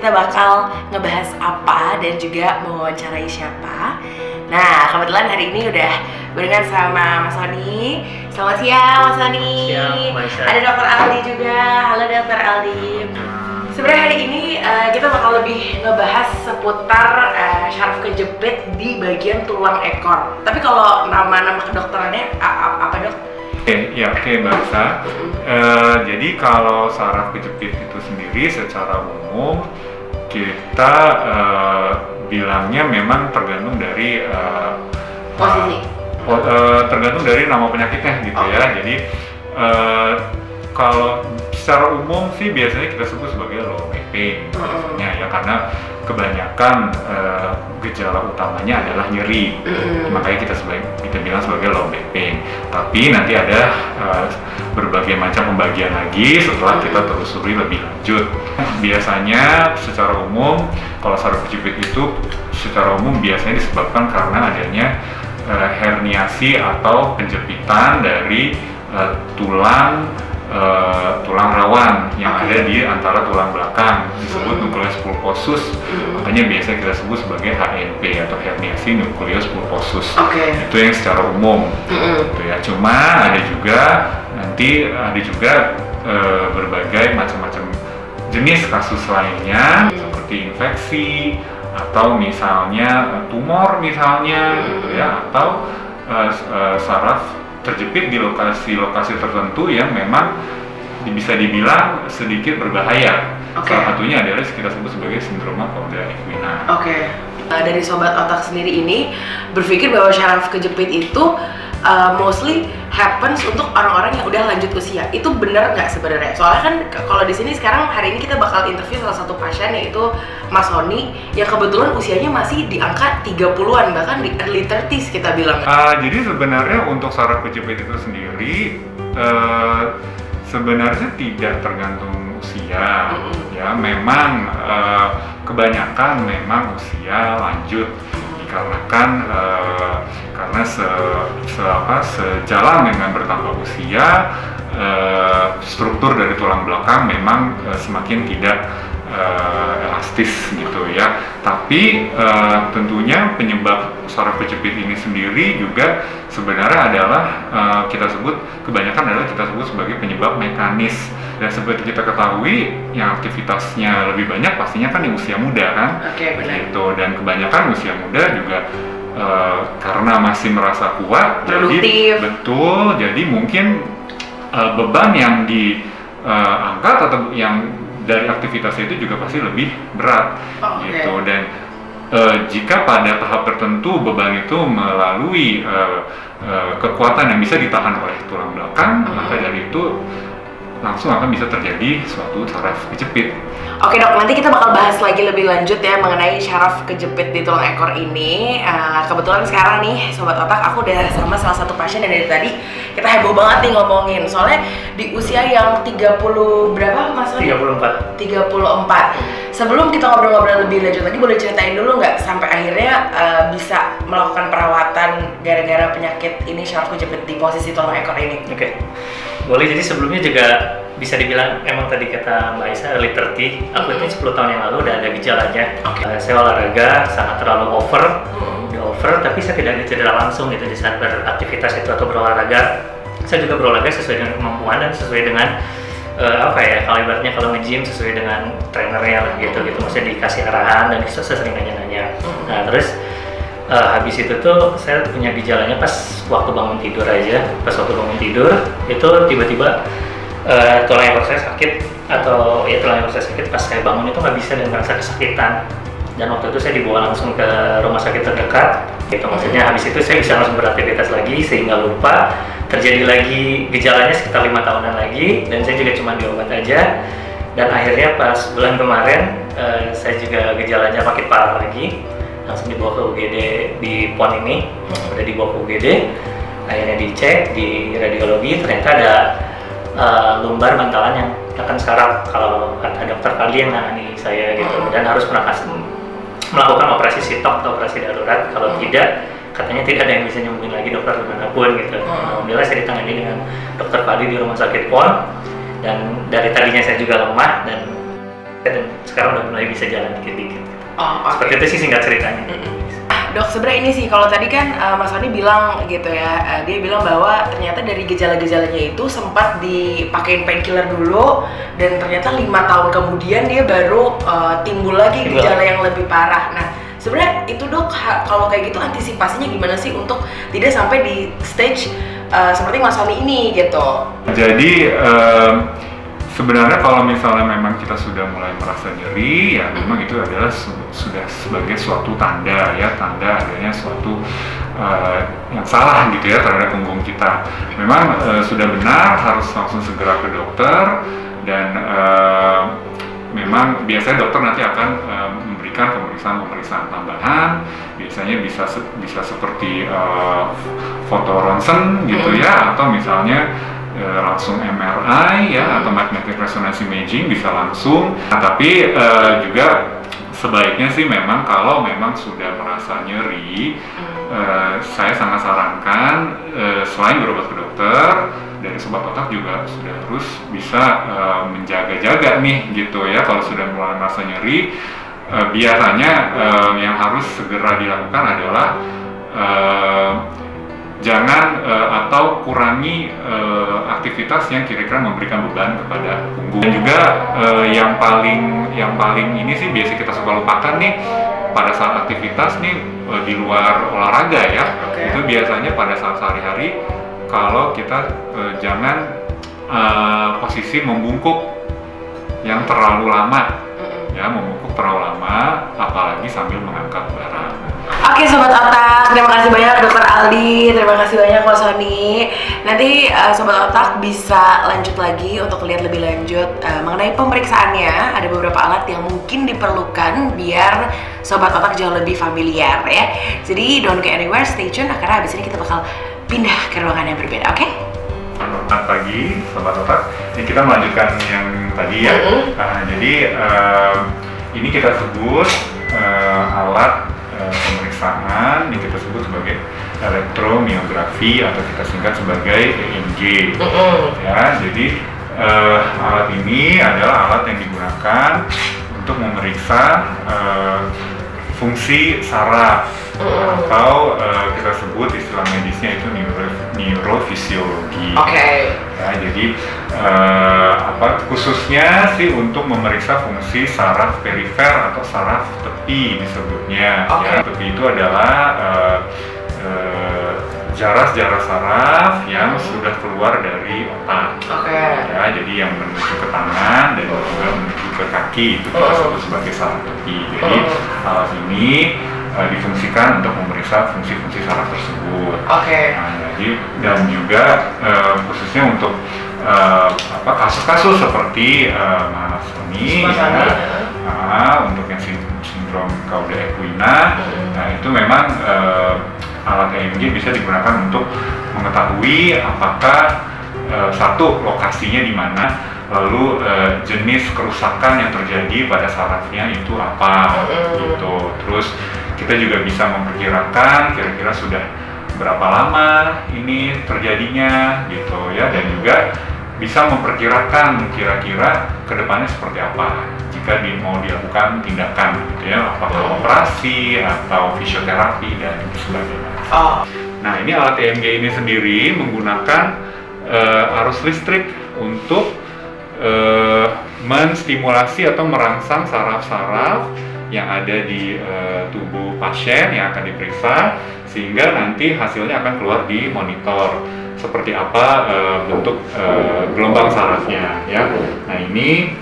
kita bakal ngebahas apa dan juga mewawancarai siapa. Nah, kebetulan hari ini udah barengan sama Mas Sony. Selamat siang Mas Sony. Ada Dr. Aldi juga. Halo Dr. Aldi. Sebenarnya hari ini kita bakal lebih ngebahas seputar syaraf kejepit di bagian tulang ekor. Tapi kalau nama-nama kedokterannya apa dok? Oke Mbak Sa. Jadi kalau saraf kejepit itu sendiri secara umum kita bilangnya memang tergantung dari posisi. Tergantung dari nama penyakitnya gitu ya. Jadi kalau secara umum sih biasanya kita sebut sebagai low back pain biasanya ya, karena kebanyakan gejala utamanya adalah nyeri, makanya kita bilang sebagai low back pain. Tapi nanti ada berbagai macam pembagian lagi setelah kita telusuri lebih lanjut. Biasanya secara umum kalau saraf kejepit itu secara umum biasanya disebabkan karena adanya herniasi atau penjepitan dari tulang rawan yang ada di antara tulang belakang, disebut nucleus pulposus. Makanya biasa kita sebut sebagai HNP atau herniasi nucleus pulposus. Itu yang secara umum gitu ya. Cuma ada juga berbagai macam-macam jenis kasus lainnya seperti infeksi atau misalnya tumor misalnya gitu ya, atau saraf terjepit di lokasi-lokasi tertentu yang memang bisa dibilang sedikit berbahaya. Salah satunya adalah kita sebut sebagai sindroma cauda equina. Dari sobat otak sendiri ini berpikir bahwa syaraf kejepit itu mostly happens untuk orang-orang yang udah lanjut usia. Itu benar nggak sebenarnya? Soalnya kan kalau di sini sekarang hari ini kita bakal interview salah satu pasien, yaitu Mas Sony, yang kebetulan usianya masih di angka 30-an, bahkan di early 30s kita bilang. Jadi sebenarnya untuk saraf kejepit itu sendiri sebenarnya tidak tergantung usia. Ya, memang kebanyakan memang usia lanjut dikarenakan karena sejalan dengan bertambah usia, struktur dari tulang belakang memang semakin tidak elastis gitu ya. Tapi tentunya penyebab saraf kejepit ini sendiri juga sebenarnya adalah kebanyakan kita sebut sebagai penyebab mekanis. Dan seperti kita ketahui, yang aktivitasnya lebih banyak pastinya kan di usia muda kan. Gitu. Dan kebanyakan usia muda juga karena masih merasa kuat, jadi mungkin beban yang diangkat atau yang dari aktivitas itu juga pasti lebih berat gitu. Dan jika pada tahap tertentu beban itu melalui kekuatan yang bisa ditahan oleh tulang belakang, maka dari itu langsung akan bisa terjadi suatu saraf kejepit. Oke dok, nanti kita bakal bahas lagi lebih lanjut ya mengenai syaraf kejepit di tulang ekor ini. Kebetulan sekarang nih Sobat Otak, aku udah sama salah satu pasien yang dari tadi kita heboh banget nih ngomongin. Soalnya di usia yang 30 berapa Mas Sony? 34. Sebelum kita ngobrol-ngobrol lebih lanjut lagi, boleh ceritain dulu nggak sampai akhirnya bisa melakukan perawatan gara-gara penyakit ini, syaraf kejepit di posisi tulang ekor ini? Boleh. Jadi sebelumnya juga bisa dibilang emang tadi kata Mbak Isa early 30, aku ini 10 tahun yang lalu udah ada gejalanya. Saya olahraga sangat terlalu over, tapi saya tidak ada cedera langsung gitu di saat beraktivitas itu atau berolahraga. Saya juga berolahraga sesuai dengan kemampuan dan sesuai dengan kalau ibaratnya kalau nge-gym sesuai dengan trainernya lah gitu, maksudnya dikasih arahan dan saya sering nanya-nanya. Nah terus habis itu tuh saya punya gejalanya pas waktu bangun tidur aja. Pas waktu bangun tidur itu tiba-tiba tulang ekor saya sakit, atau ya tulang ekor saya sakit. Pas saya bangun itu nggak bisa dan merasa kesakitan, dan waktu itu saya dibawa langsung ke rumah sakit terdekat gitu. Maksudnya habis itu saya bisa langsung beraktivitas lagi sehingga lupa. Terjadi lagi gejalanya sekitar 5 tahunan lagi, dan saya juga cuma diobat aja. Dan akhirnya pas bulan kemarin saya juga gejalanya makin parah lagi, langsung dibawa ke UGD di PON ini. Udah dibawa ke UGD, akhirnya dicek di radiologi, ternyata ada lumbar bantalan yang akan saraf kalau kata dokter Fadli yang nangani saya gitu, dan harus melakukan operasi sitok atau operasi darurat. Kalau tidak, katanya tidak ada yang bisa nyembuhin lagi dokter dimanapun gitu. Alhamdulillah saya ditangani dengan dokter Fadli di rumah sakit PON, dan dari tadinya saya juga lemah dan dan sekarang udah mulai bisa jalan dikit-dikit. Oh, okay. Seperti itu sih singkat ceritanya. Dok, sebenarnya ini sih, kalau tadi kan Mas Sony bilang gitu ya, dia bilang bahwa ternyata dari gejala-gejalanya itu sempat dipakein painkiller dulu, dan ternyata 5 tahun kemudian dia baru timbul lagi gejala yang lebih parah. Nah, sebenarnya itu dok, kalau kayak gitu antisipasinya gimana sih untuk tidak sampai di stage seperti Mas Sony ini gitu? Jadi sebenarnya kalau misalnya memang kita sudah mulai merasa nyeri, ya memang itu adalah sudah sebagai suatu tanda ya, tanda adanya suatu yang salah gitu ya terhadap punggung kita. Memang sudah benar harus langsung segera ke dokter, dan memang biasanya dokter nanti akan memberikan pemeriksaan tambahan. Biasanya bisa seperti foto ronsen gitu ya, atau misalnya langsung MRI ya, atau magnetic resonance imaging bisa langsung. Nah, tapi juga sebaiknya sih memang kalau memang sudah merasa nyeri, saya sangat sarankan selain berobat ke dokter, dari sobat otak juga sudah harus bisa menjaga-jaga nih gitu ya. Kalau sudah mulai merasa nyeri, biasanya yang harus segera dilakukan adalah jangan atau kurangi aktivitas yang kira-kira memberikan beban kepada punggung. Dan juga yang paling ini sih biasa kita suka lupakan nih pada saat aktivitas nih di luar olahraga ya. Itu biasanya pada saat sehari-hari, kalau kita jangan posisi membungkuk yang terlalu lama ya, membungkuk terlalu lama apalagi sambil mengangkat barang. Oke Sobat Otak, terima kasih banyak Dr. Aldi, terima kasih banyak Mas Sony. Nanti Sobat Otak bisa lanjut lagi untuk lihat lebih lanjut mengenai pemeriksaannya. Ada beberapa alat yang mungkin diperlukan biar Sobat Otak jauh lebih familiar ya. Jadi don't go anywhere, stay tune, karena habis ini kita bakal pindah ke ruangan yang berbeda, oke? Selamat pagi Sobat Otak, ini kita melanjutkan yang tadi ya. Jadi ini kita sebut alat pemeriksaan yang kita sebut sebagai elektromiografi atau kita singkat sebagai EMG. Ya, jadi alat ini adalah alat yang digunakan untuk memeriksa fungsi saraf atau kita sebut istilah medisnya itu neurofisiologi. Ya, jadi khususnya sih untuk memeriksa fungsi saraf perifer atau saraf tepi disebutnya. Ya, tepi itu adalah jaras-jaras saraf yang sudah keluar dari otak. Ya, jadi yang menuju ke tangan dan juga menuju ke kaki itu kita sebut sebagai saraf tepi. Jadi alat ini difungsikan untuk memeriksa fungsi-fungsi saraf tersebut. Nah, jadi dan juga khususnya untuk kasus-kasus seperti Mas Sony, untuk yang sindrom Cauda equina, nah itu memang alat EMG bisa digunakan untuk mengetahui apakah satu lokasinya di mana, lalu jenis kerusakan yang terjadi pada sarafnya itu apa gitu. Terus kita juga bisa memperkirakan kira-kira sudah berapa lama ini terjadinya gitu ya, dan juga bisa memperkirakan kira-kira kedepannya seperti apa jika mau dilakukan tindakan gitu ya, apakah operasi atau fisioterapi dan sebagainya. Nah, ini alat EMG ini sendiri menggunakan arus listrik untuk menstimulasi atau merangsang saraf-saraf yang ada di tubuh pasien yang akan diperiksa, sehingga nanti hasilnya akan keluar di monitor seperti apa bentuk gelombang sarafnya ya. Nah, ini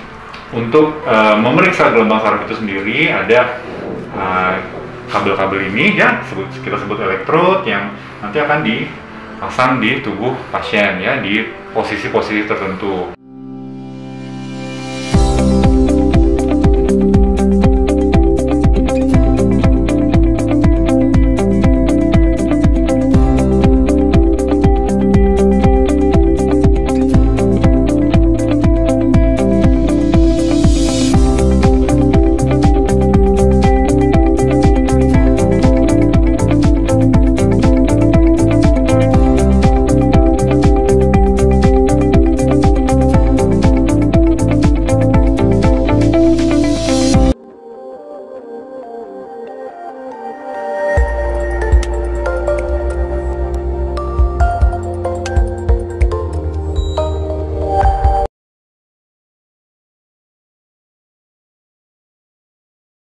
untuk memeriksa gelombang saraf itu sendiri ada kabel-kabel ini ya, kita sebut elektrod, yang nanti akan dipasang di tubuh pasien ya di posisi-posisi tertentu.